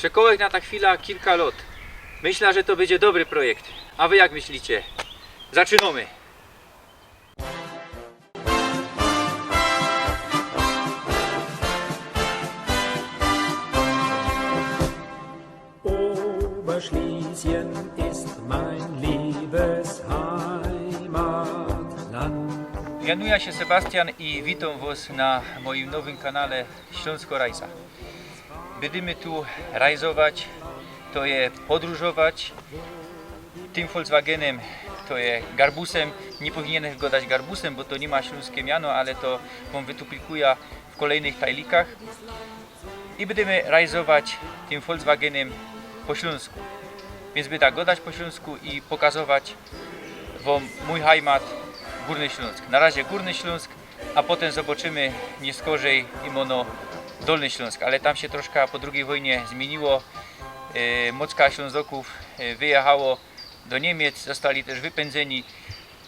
Przekołek na ta chwila kilka lot. Myślę, że to będzie dobry projekt. A wy jak myślicie? Zaczynamy! Oberschlesien ist mein liebes Heimatland. Mianuję się Sebastian i witam was na moim nowym kanale Śląsko Rajsa. Będziemy tu rajzować, to je podróżować tym Volkswagenem, to je garbusem. Nie powinienem go dać garbusem, bo to nie ma śląskie miano, ale to wam wytuplikuję w kolejnych tajlikach. I będziemy rajzować tym Volkswagenem po śląsku. Więc będę go dać po śląsku i pokazywać wam mój heimat Górny Śląsk. Na razie Górny Śląsk, a potem zobaczymy nie skorzej i mono Dolny Śląsk, ale tam się troszkę po II wojnie zmieniło. Mocka Ślązoków wyjechało do Niemiec, zostali też wypędzeni.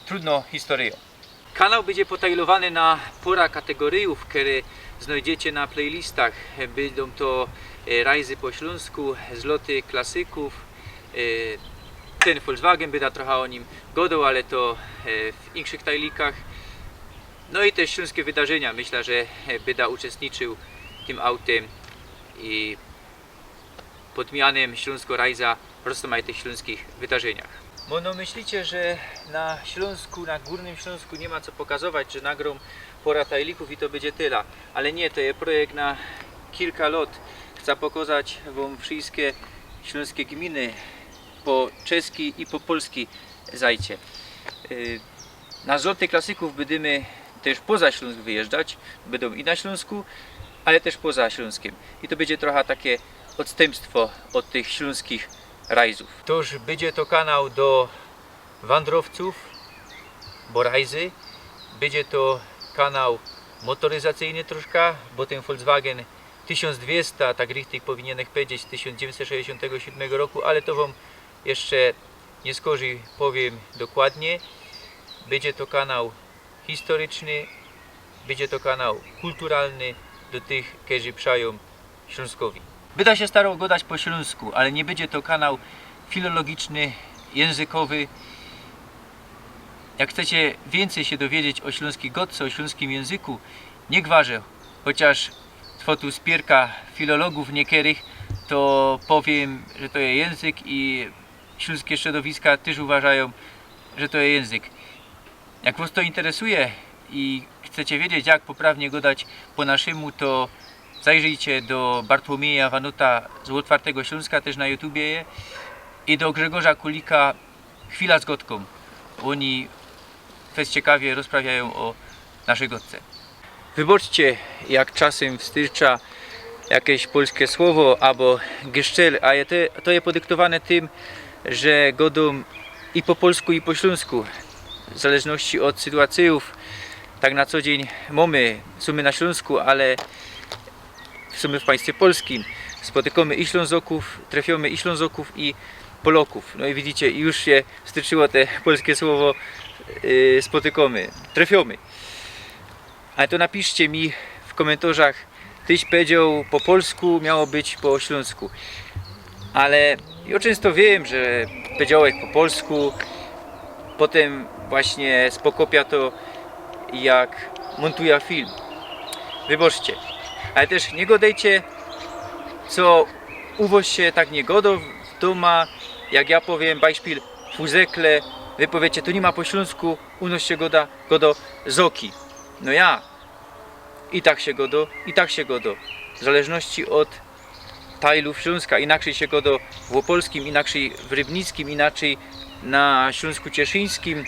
Trudno historię. Kanał będzie potajlowany na pora kategoriów, które znajdziecie na playlistach. Będą to rajzy po śląsku, zloty klasyków. Ten Volkswagen, będę trochę o nim gadał, ale to w innych tajlikach. No i też śląskie wydarzenia. Myślę, że będę uczestniczył tym autem i pod mianem Śląsko Rajza w rozmaitych śląskich wydarzeniach. No myślicie, że na Śląsku, na Górnym Śląsku nie ma co pokazywać, że nagrą pora tajlików i to będzie tyle. Ale nie, to jest projekt na kilka lot. Chcę pokazać wam wszystkie śląskie gminy po czeski i po polski zajcie. Na zloty klasyków będziemy też poza Śląsk wyjeżdżać, będą i na Śląsku, ale też poza Śląskiem. I to będzie trochę takie odstępstwo od tych śląskich rajzów. Toż będzie to kanał do wędrowców, bo rajzy. Będzie to kanał motoryzacyjny troszkę, bo ten Volkswagen 1200, tak richtig powinienem powiedzieć, z 1967 roku, ale to wam jeszcze nie skorzy powiem dokładnie. Będzie to kanał historyczny, będzie to kanał kulturalny do tych, którzy przają Śląskowi. Będę się starał gadać po śląsku, ale nie będzie to kanał filologiczny, językowy. Jak chcecie więcej się dowiedzieć o śląskiej godce, o śląskim języku, nie gwarzę, chociaż tu spierka filologów niektórych, to powiem, że to jest język i śląskie środowiska też uważają, że to jest język. Jak was to interesuje i chcecie wiedzieć, jak poprawnie gadać po naszemu, to zajrzyjcie do Bartłomieja Wanuta z Otwartego Śląska, też na YouTubie je, i do Grzegorza Kulika Chwila z Godką. Oni fest ciekawie rozprawiają o naszej godce. Wybaczcie, jak czasem wstyrcza jakieś polskie słowo albo geszczel, a to jest podyktowane tym, że godą i po polsku, i po śląsku. W zależności od sytuacyjów, tak na co dzień mamy, są na Śląsku, ale w państwie polskim. Spotykamy i Ślązoków, trafiamy i Ślązoków, i Polaków. No i widzicie, już się wstyczyło te polskie słowo, spotykamy, trafiamy. Ale to napiszcie mi w komentarzach, tyś powiedział po polsku, miało być po śląsku. Ale ja często wiem, że powiedziałeś po polsku, potem właśnie spokopia to, jak montuję film. Wybaczcie. Ale też nie godajcie, co u was się tak nie godo w doma, jak ja powiem Beispiel fuzekle, wy powiecie, to nie ma po śląsku, u nas się godo zoki. No ja, i tak się godo, i tak się godo. W zależności od tajlów Śląska, inaczej się godo w opolskim, inaczej w rybnickim, inaczej na Śląsku Cieszyńskim,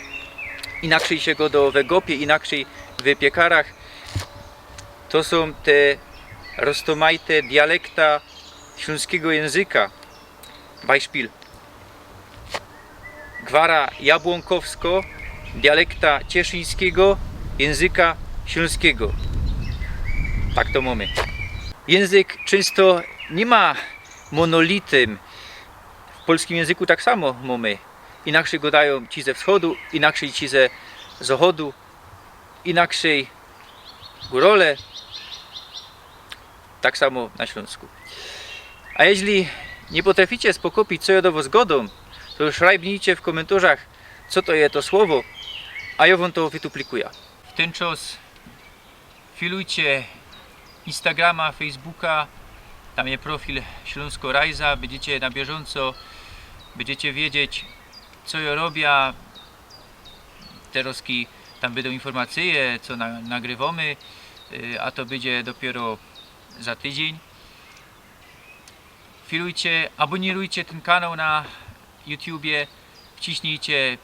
inaczej się godo w Egopie, inaczej w Piekarach. To są te roztomajte dialekta śląskiego języka. Beispiel. Gwara jabłonkowsko, dialekta cieszyńskiego, języka śląskiego. Tak to mamy. Język często nie ma monolitem. W polskim języku tak samo mamy. Inaczej gadają ci ze wschodu, inaczej ci ze zachodu, inaczej górole. Tak samo na Śląsku. A jeśli nie potraficie spokopić, co ja do was godą, to szrajbnijcie w komentarzach, co to jest to słowo, a ja wam to wytuplikuję. W ten czas filujcie Instagrama, Facebooka, tam jest profil Śląsko Rajza, będziecie na bieżąco, będziecie wiedzieć, co ja robię. Teraz tam będą informacje, co nagrywamy, a to będzie dopiero za tydzień. Filujcie, abonirujcie ten kanał na YouTubie, wciśnijcie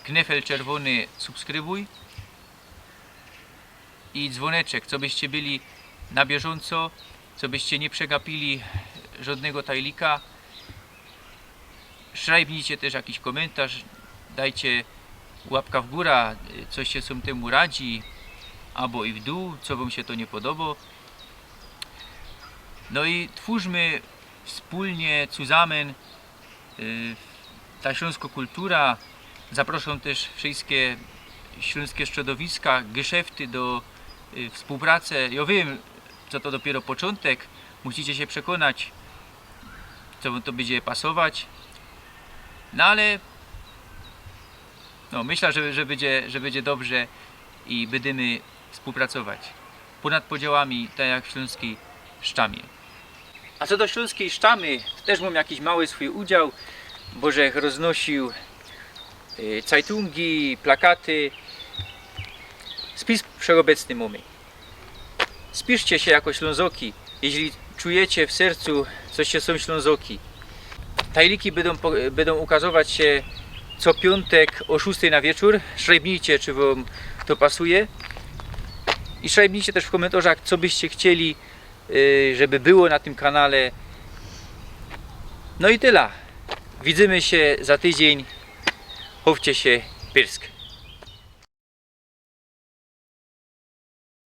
knefel czerwony, subskrybuj i dzwoneczek, co byście byli na bieżąco, co byście nie przegapili żadnego tajlika. Szrajbnijcie też jakiś komentarz, dajcie łapka w górę, coś się są temu radzi, albo i w dół, co wam się to nie podoba. No i twórzmy wspólnie, zusammen, ta śląska kultura. Zapraszam też wszystkie śląskie środowiska, geszefty do współpracy. Ja wiem, co to dopiero początek, musicie się przekonać, co wam to będzie pasować. No ale myślę, że będzie dobrze i będziemy współpracować ponad podziałami, tak jak w śląskiej sztamie. A co do śląskiej sztamy, to też mam jakiś mały swój udział, bo że roznosił cajtungi, plakaty. Spis wszechobecny mamy. Spiszcie się jako Ślązoki, jeśli czujecie w sercu, coś się są Ślązoki. Tajliki będą ukazywać się co piątek o 6 na wieczór. Szrajbnijcie, czy wam to pasuje. I szrajbnijcie też w komentarzach, co byście chcieli, żeby było na tym kanale. No i tyle. Widzimy się za tydzień. Chowcie się, Pyrsk.